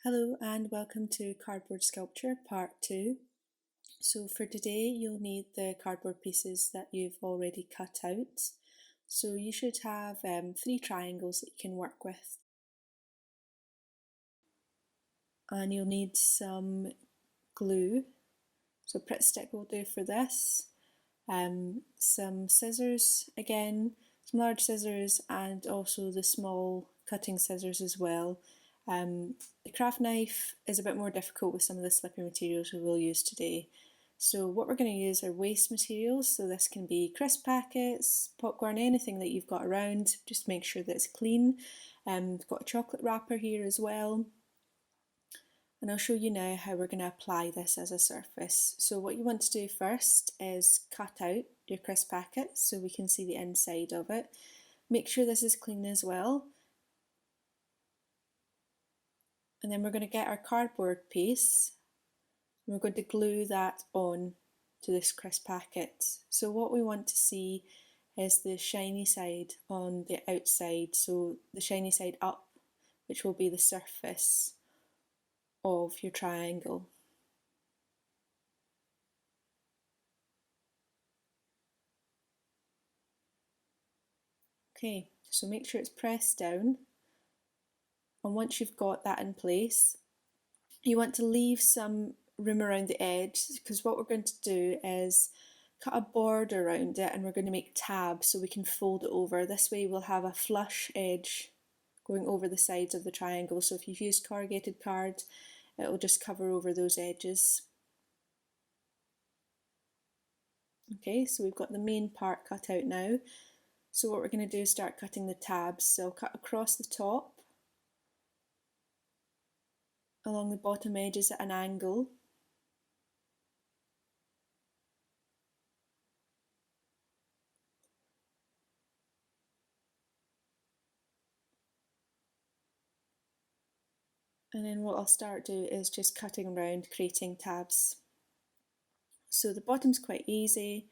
Hello and welcome to Cardboard Sculpture Part 2. So for today you'll need the cardboard pieces that you've already cut out. So you should have 3 triangles that you can work with. And you'll need some glue. So Pritt stick will do for this. Some scissors again, some large scissors and also the small cutting scissors as well. The craft knife is a bit more difficult with some of the slippery materials we will use today. So what we're going to use are waste materials, so this can be crisp packets, popcorn, anything that you've got around, just make sure that it's clean. We've got a chocolate wrapper here as well. And I'll show you now how we're going to apply this as a surface. So what you want to do first is cut out your crisp packet so we can see the inside of it. Make sure this is clean as well. And then we're going to get our cardboard piece and we're going to glue that on to this crisp packet. So what we want to see is the shiny side on the outside, so the shiny side up, which will be the surface of your triangle. Okay, so make sure it's pressed down, and once you've got that in place, you want to leave some room around the edge, because what we're going to do is cut a border around it and we're going to make tabs so we can fold it over. This way we'll have a flush edge going over the sides of the triangle, so if you've used corrugated card it will just cover over those edges. Okay, so we've got the main part cut out now. So what we're going to do is start cutting the tabs. So I'll cut across the top, along the bottom edges at an angle. And then what I'll start do is just cutting around, creating tabs. So the bottom's quite easy.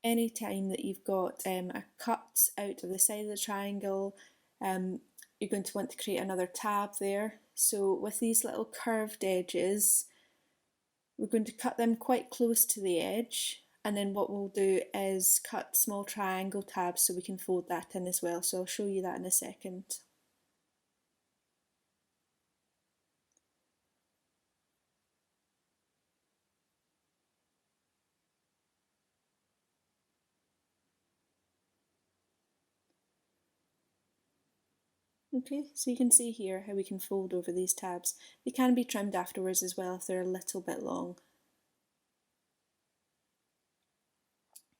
Any time that you've got a cut out of the side of the triangle, you're going to want to create another tab there. So with these little curved edges, we're going to cut them quite close to the edge, and then what we'll do is cut small triangle tabs so we can fold that in as well. So I'll show you that in a second. Okay, so you can see here how we can fold over these tabs. They can be trimmed afterwards as well if they're a little bit long.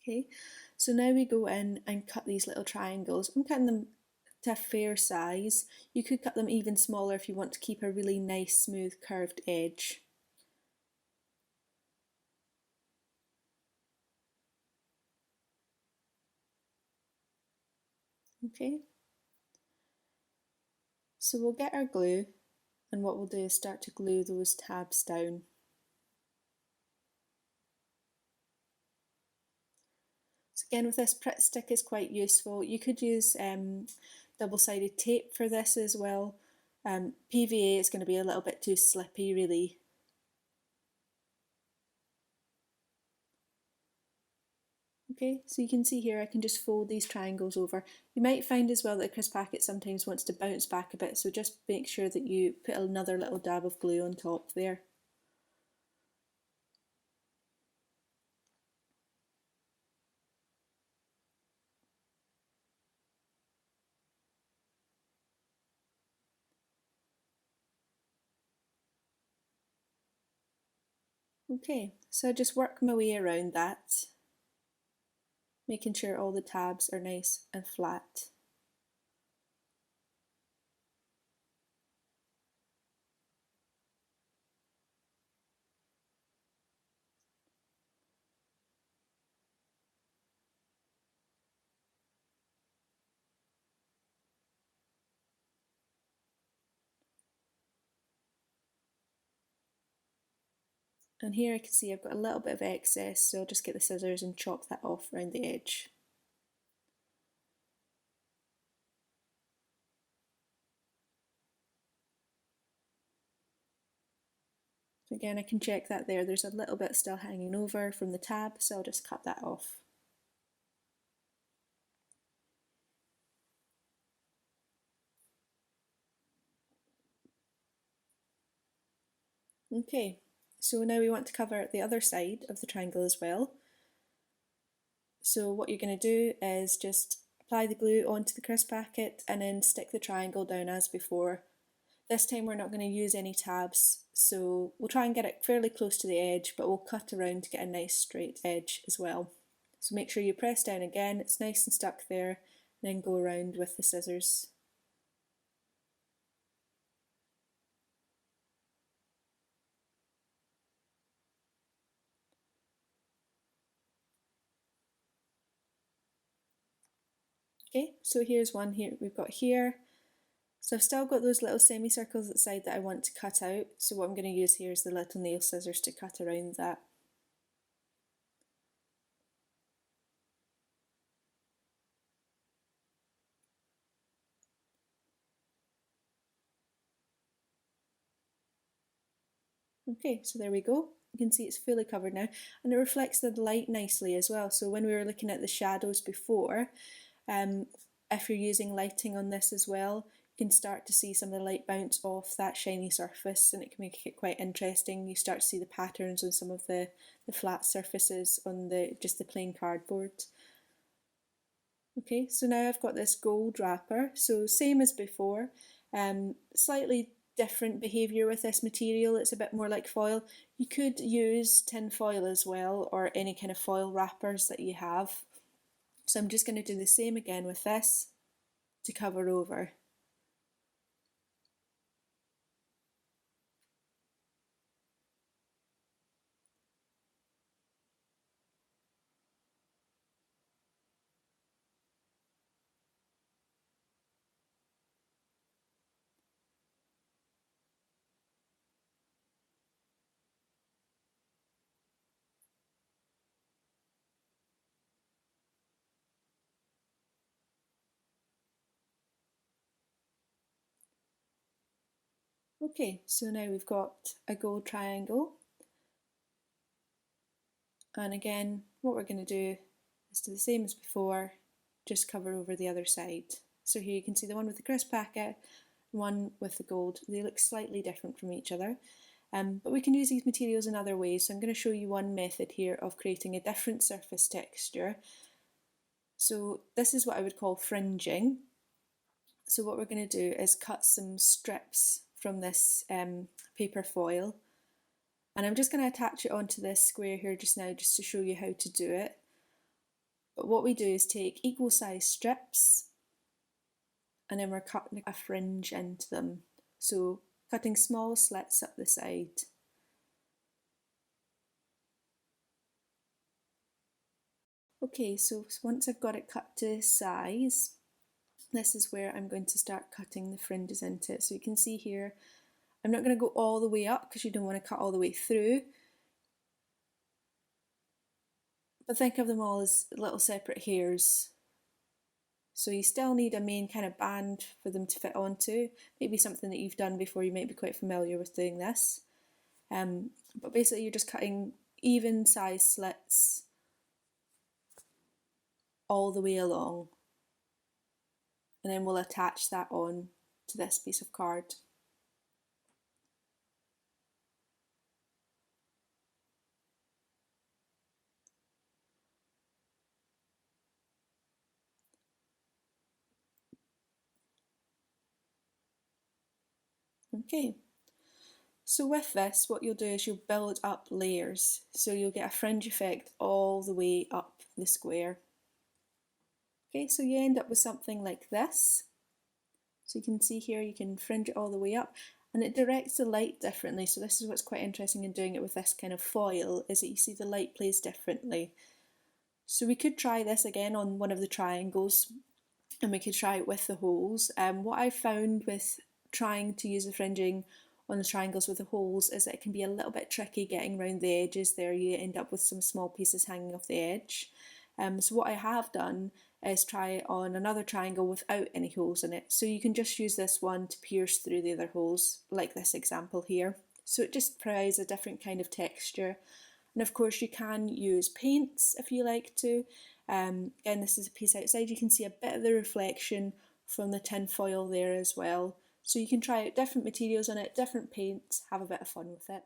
Okay, so now we go in and cut these little triangles. I'm cutting them to a fair size. You could cut them even smaller if you want to keep a really nice smooth curved edge. Okay, so we'll get our glue, and what we'll do is start to glue those tabs down. So again, with this Pritt stick is quite useful. You could use double-sided tape for this as well. PVA is going to be a little bit too slippy really. Okay, so you can see here I can just fold these triangles over. You might find as well that a crisp packet sometimes wants to bounce back a bit, so just make sure that you put another little dab of glue on top there. Okay, so I just work my way around that, making sure all the tabs are nice and flat. And here I can see I've got a little bit of excess, so I'll just get the scissors and chop that off around the edge. Again, I can check that there. There's a little bit still hanging over from the tab, so I'll just cut that off. Okay, so now we want to cover the other side of the triangle as well. So what you're going to do is just apply the glue onto the crisp packet and then stick the triangle down as before. This time we're not going to use any tabs, so we'll try and get it fairly close to the edge, but we'll cut around to get a nice straight edge as well. So make sure you press down again, it's nice and stuck there, and then go around with the scissors. Okay, so here's one here we've got here. So I've still got those little semicircles at the side that I want to cut out, so what I'm going to use here is the little nail scissors to cut around that. Okay, so there we go. You can see it's fully covered now, and it reflects the light nicely as well. So when we were looking at the shadows before, if you're using lighting on this as well, you can start to see some of the light bounce off that shiny surface, and it can make it quite interesting. You start to see the patterns on some of the flat surfaces on just the plain cardboard. Okay, so now I've got this gold wrapper, so same as before, slightly different behaviour with this material. It's a bit more like foil. You could use tin foil as well, or any kind of foil wrappers that you have. So I'm just going to do the same again with this to cover over. Okay, so now we've got a gold triangle. And again, what we're going to do is do the same as before, just cover over the other side. So here you can see the one with the crisp packet, one with the gold. They look slightly different from each other. But we can use these materials in other ways. So I'm going to show you one method here of creating a different surface texture. So this is what I would call fringing. So what we're going to do is cut some strips from this paper foil, and I'm just going to attach it onto this square here just now just to show you how to do it. But what we do is take equal size strips and then we're cutting a fringe into them. So cutting small slits up the side. Okay, so once I've got it cut to size, this is where I'm going to start cutting the fringes into it. So you can see here, I'm not going to go all the way up because you don't want to cut all the way through. But think of them all as little separate hairs. So you still need a main kind of band for them to fit onto. Maybe something that you've done before, you might be quite familiar with doing this. But basically you're just cutting even size slits all the way along. And then we'll attach that on to this piece of card. Okay, so with this what you'll do is you'll build up layers, so you'll get a fringe effect all the way up the square. Okay, so you end up with something like this. So you can see here you can fringe it all the way up, and it directs the light differently. So this is what's quite interesting in doing it with this kind of foil, is that you see the light plays differently. So we could try this again on one of the triangles, and we could try it with the holes. What I found with trying to use the fringing on the triangles with the holes is that it can be a little bit tricky getting around the edges there. You end up with some small pieces hanging off the edge. So what I have done is try it on another triangle without any holes in it. So you can just use this one to pierce through the other holes, like this example here. so it just provides a different kind of texture. And of course you can use paints if you like to. Again, this is a piece outside, you can see a bit of the reflection from the tin foil there as well. So you can try out different materials on it, different paints, have a bit of fun with it.